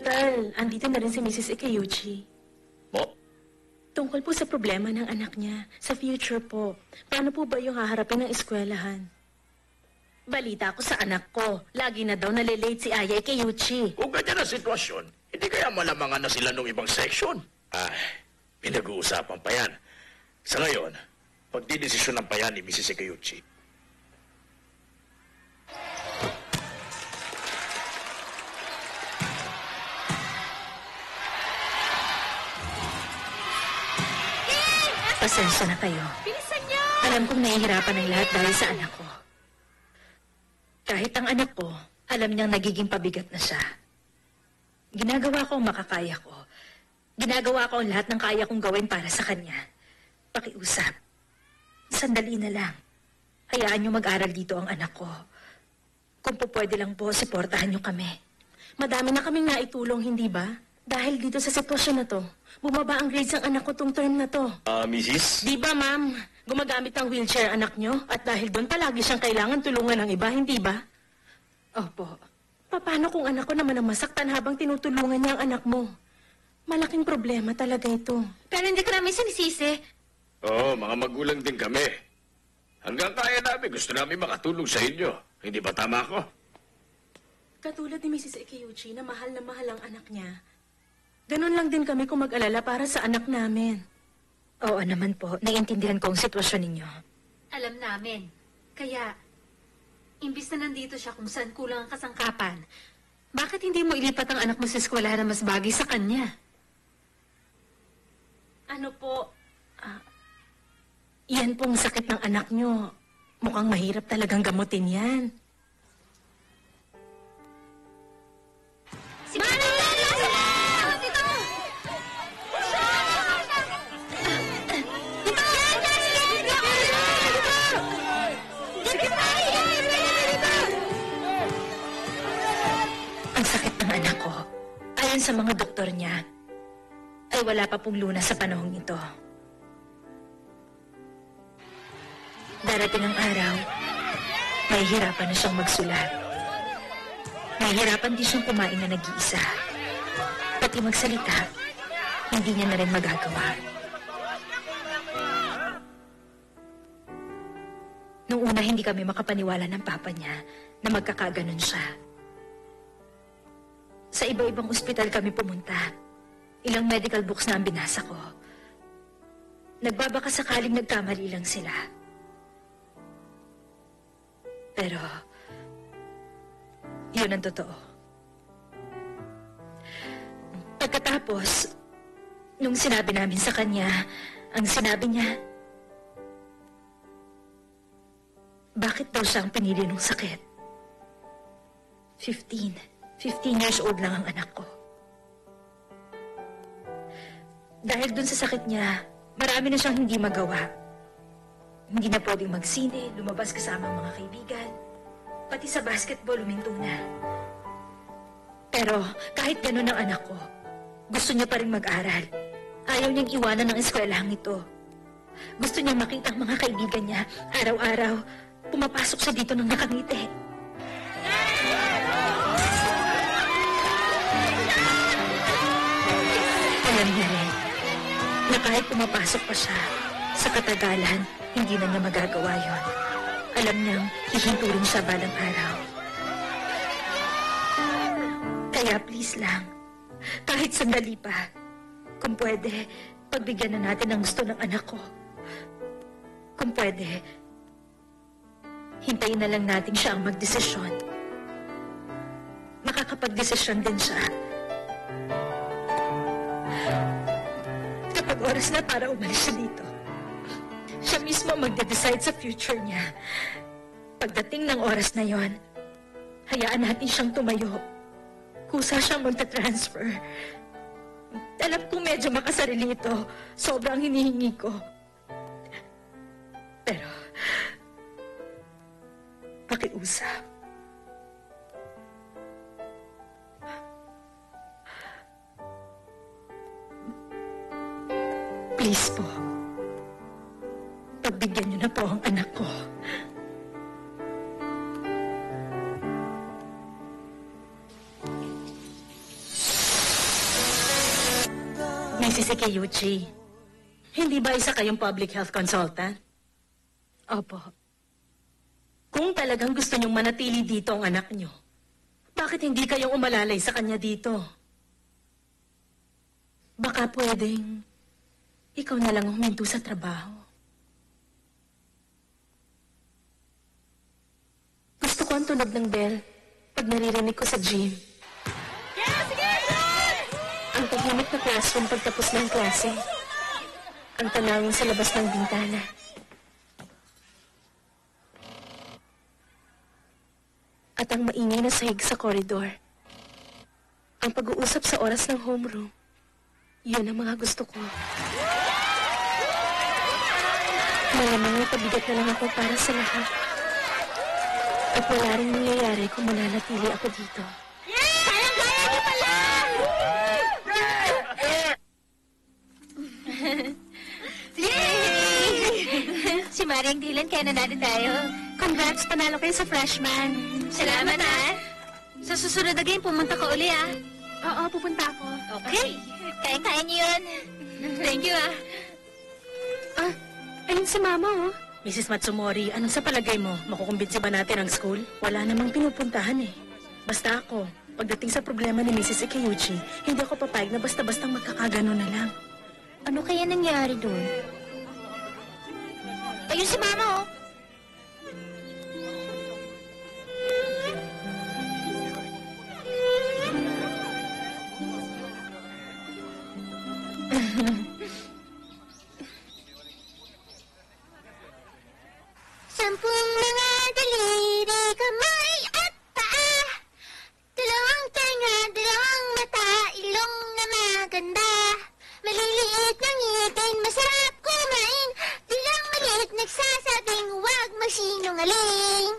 ospital, andito na rin si Mrs. Ikeuchi. Mo? Tungkol po sa problema ng anak niya, sa future po. Paano po ba yung haharapin ng eskwelahan? Balita ko sa anak ko, lagi na daw nalilate si Aya Ikeuchi. Kung ganyan ang sitwasyon, hindi kaya malamangan na sila nung ibang section? Ay, pinag-uusapan pa yan. Sa ngayon, pagdidesisyon ng pa yan ni Mrs. Ikeuchi. Pasensya na kayo. Bilisan niyo! Alam kong nahihirapan ang lahat dahil sa anak ko. Kahit ang anak ko, alam niyang nagiging pabigat na siya. Ginagawa ko ang makakaya ko. Ginagawa ko ang lahat ng kaya kong gawin para sa kanya. Pakiusap. Sandali na lang. Hayaan niyo mag-aral dito ang anak ko. Kung po pwede lang po, suportahan niyo kami. Madami na kaming naitulong, hindi ba? Dahil dito sa sitwasyon na to, bumaba ang grades ng anak ko tong term na to. Mrs.? Di ba, ma'am? Gumagamit ng wheelchair anak nyo at dahil doon palagi siyang kailangan tulungan ng iba, hindi ba? Opo. Paano kung anak ko naman ang masaktan habang tinutulungan niya ang anak mo? Malaking problema talaga ito. Pero hindi ko namin sinisisi. Oo, mga magulang din kami. Hanggang kaya namin, gusto namin makatulong sa inyo. Hindi ba tama ako? Katulad ni Mrs. Ikeuchi na mahal ang anak niya, ganun lang din kami kung mag-alala para sa anak namin. Oo naman po, naiintindihan ko ang sitwasyon ninyo. Alam namin. Kaya, imbis na nandito siya kung saan kulang ang kasangkapan, bakit hindi mo ilipat ang anak mo sa eskwelahan na mas bagay sa kanya? Ano po? Yan pong sakit ng anak nyo. Mukhang mahirap talagang gamutin yan. Si Manang! Ang sakit ng anak ko, ayon sa mga doktor niya, ay wala pa pong lunas sa panahong ito. Darating ang araw, mahihirapan na siyang magsulat. Mahihirapan din siyang kumain na nag-iisa. Pati magsalita, hindi niya na rin magagawa. Nung una, hindi kami makapaniwala ng papa niya na magkakaganon siya. Sa iba-ibang ospital kami pumunta. Ilang medical books na ang binasa ko. Nagbabaka sakaling nagkamali lang sila. Pero, yun ang totoo. Pagkatapos, nung sinabi namin sa kanya, ang sinabi niya, bakit daw siyang pinili ng sakit? 15 years old lang ang anak ko. Dahil dun sa sakit niya, marami na siyang hindi magawa. Hindi na pwedeng magsine, lumabas kasama ang mga kaibigan. Pati sa basketball, huminto na. Pero kahit ganun ang anak ko, gusto niya pa rin mag-aral. Ayaw niyang iwanan ng eskwelahang ito. Gusto niyang makita ang mga kaibigan niya. Araw-araw, pumapasok siya dito ng nakangiti. Alam niya rin na kahit pumapasok pa siya, sa katagalan, hindi na niya magagawa yon. Alam niyang hihinto rin siya balang araw. Kaya please lang, kahit sandali pa, kung pwede, pagbigyan na natin ang gusto ng anak ko. Kung pwede, hintayin na lang natin siya ang magdesisyon. Makakapagdesisyon din siya. Kapag oras na para umalis siya dito, siya mismo magde-decide sa future niya. Pagdating ng oras na yon, hayaan natin siyang tumayo. Kusa siyang magta-transfer. Alam ko medyo makasarili ito. Sobrang hinihingi ko. Pero, pakiusap. Please po. Pagbigyan niyo na po ang anak ko. Mrs. Ikeuchi, hindi ba isa kayong public health consultant? Opo. Kung talagang gusto niyong manatili dito ang anak niyo, bakit hindi kayong umalalay sa kanya dito? Baka pwedeng ikaw na lang huminto sa trabaho. Gusto ko ang tunog ng bell pag naririnig ko sa gym. Ang tahimik na classroom pagtapos ng klase. Ang tanawin sa labas ng bintana. At ang maingay na sahig sa koridor. Ang pag-uusap sa oras ng homeroom. Yun ang mga gusto ko. Malamang ay pabigat na lang ako para sa lahat. At wala rin nangyayari kung mananatili ako dito. Kayang-kaya niyo pala! Yay! Si Maring Dylan, kaya nanalo tayo. Congrats, panalo kayo sa freshman. Salamat, Sa susunod na game, pumunta ka uli, Oo, pupunta ako. Okay. Kayang-kaya niyo yun. Thank you, Ayun si Mama, oh. Mrs. Matsumori, anong sa palagay mo? Makukumbinsi ba natin ang school? Wala namang pinupuntahan eh. Basta ako, pagdating sa problema ni Mrs. Ikeuchi, hindi ako papayag na basta-bastang magkakagano na lang. Ano kaya nangyari doon? Ayun si Mama, Sampung mga daliri, kamay at paa. Dalawang tenga, dalawang mata, ilong na maganda. Maliliit na ngipin, masarap kumain. Dilang maliit, nagsasabing huwag masinungaling.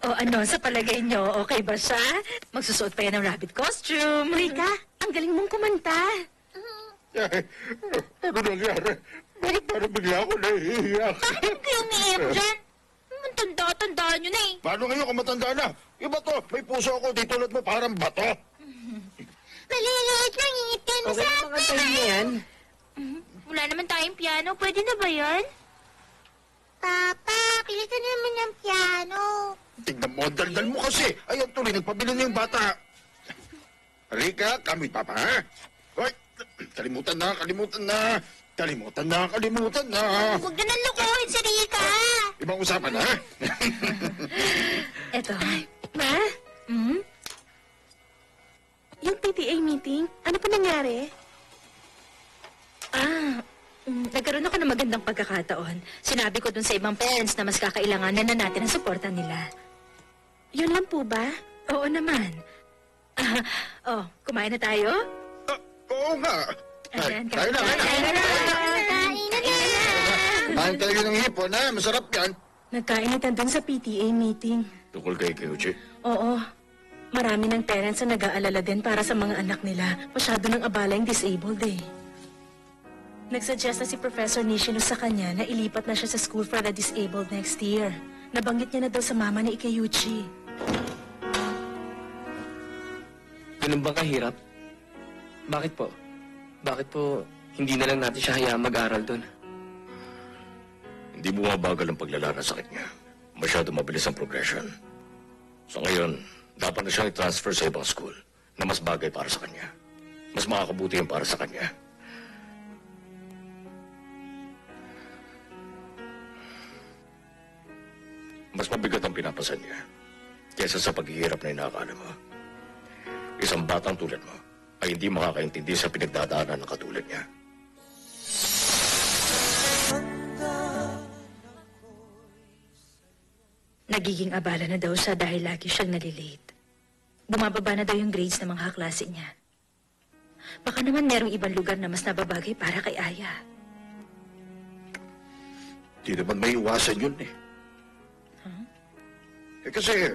O ano, sa palagay nyo, okay ba siya? Magsusuot pa yan ng rabbit costume. Rika, ang galing mong kumanta. Ano nangyari? Bakit parang bigla ako nahihiyak? Bakit kayo umiiyak dyan? Tanda-tanda nyo na eh. Paano ngayon kung matanda na? Iba to, may puso ako, di tulad mo parang bato. Maliliit na ngipin, masarap kumain. Wala naman tayong piano. Pwede na ba yan? Papa, pilitan naman ng piano. Tignan mo, daldal mo kasi. Ayan tuloy, nagpabili na yung bata. Halika, kami papa, ha? Hoy, kalimutan na. Kalimutan na. Huwag na nalukuhin si Rika. Ibang usapan, ha? Eto. Ma? Yung PTA meeting, ano pa nangyari? Nagkaroon ako ng magandang pagkakataon. Sinabi ko dun sa ibang parents na mas kakailanganan na natin ang suporta nila. Yun lang po ba? Oo naman. Kumain na tayo? Oo nga. Ayan, Tayo na. Kain na na. Kain tayo ng hipon, ha? Masarap yan. Nagkainitan dun sa PTA meeting. Tukol kay Kiyuchi. Oo. Marami ng parents na nag-aalala din para sa mga anak nila. Masyado ng abala yung disabled eh. Nagsuggest na si Professor Nishino sa kanya na ilipat na siya sa school for the disabled next year. Nabanggit niya na daw sa mama ni Ikeuchi. Ganun ba kahirap? Bakit po? Bakit po hindi na lang natin siya hayaan mag-aral doon? Hindi bumabagal ang paglalala sa sakit niya. Masyado mabilis ang progression. So ngayon, dapat na siyang i-transfer sa ibang school na mas bagay para sa kanya. Mas makakabuti yung para sa kanya. Mas mabigat ang pinapasan niya kaysa sa paghihirap na inaakala mo. Isang batang tulad mo ay hindi makakaintindi sa pinagdadaanan ng katulad niya. Nagiging abala na daw siya dahil lagi siyang nalilate. Bumababa na daw yung grades ng mga kaklase niya. Baka naman merong ibang lugar na mas nababagay para kay Aya. Di naman may iwasan yun eh. Kasi,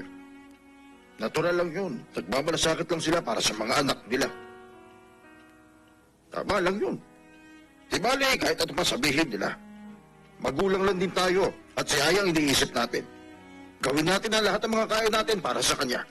natural lang yun. Nagmamalasakit lang sila para sa mga anak nila. Tama lang yun. Di bali, kahit ano pa sabihin nila. Magulang lang din tayo at si Ayang iniisip natin. Gawin natin ang lahat ng mga kaya natin para sa kanya.